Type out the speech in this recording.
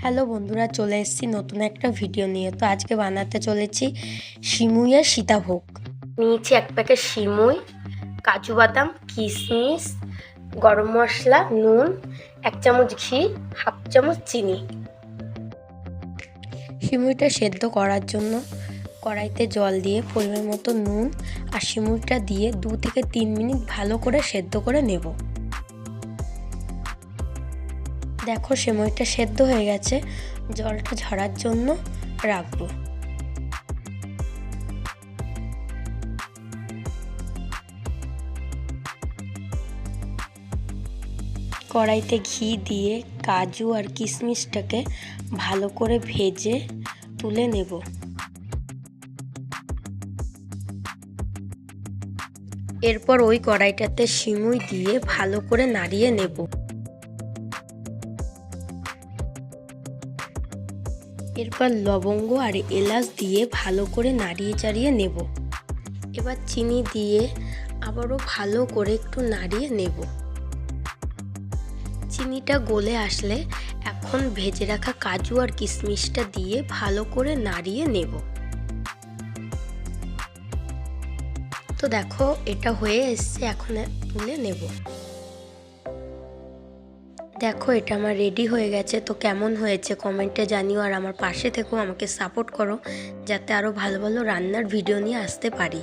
Hello বন্ধুরা, চলে এসেছি নতুন একটা ভিডিও নিয়ে। তো আজকে বানাতে চলেছি সিমুই আর সীতাভোগ। নিয়েছি এক প্যাকেট সিমুই, কাজু বাদাম, কিশমিশ, গরম মশলা, নুন, 1 চামচ ঘি, 1/2 চামচ চিনি। সিমুইটা সেদ্ধ করার জন্য কড়াইতে জল দিয়ে পরিমাণ মতো নুন আর সিমুইটা দিয়ে 2 থেকে 3 মিনিট ভালো করে সেদ্ধ করে নেব। দেখো সিমুইটা সেদ্ধ হয়ে গেছে, জলটা ঝরার জন্য রাখবো। কড়াইতে ঘি দিয়ে কাজু আর কিশমিশটাকে ভালো করে ভেজে তুলে নেব। এরপর ওই কড়াইটাতে সিমুই দিয়ে ভালো করে নাড়িয়ে নেব। এরপর লবঙ্গ আর এলাচ দিয়ে ভালো করে নাড়িয়ে চাড়িয়ে নেব। এবার চিনি দিয়ে আবারও ভালো করে একটু নাড়িয়ে নেব। চিনিটা গলে আসলে এখন ভেজে রাখা কাজু আর কিশমিশটা দিয়ে ভালো করে নাড়িয়ে নেব। তো দেখো এটা হয়ে এসছে, এখন তুলে নেব। দেখো এটা আমার রেডি হয়ে গেছে। তো কেমন হয়েছে কমেন্টে জানিও, আর আমার পাশে থেকেও আমাকে সাপোর্ট করো যাতে আরও ভালো ভালো রান্নার ভিডিও নিয়ে আসতে পারি।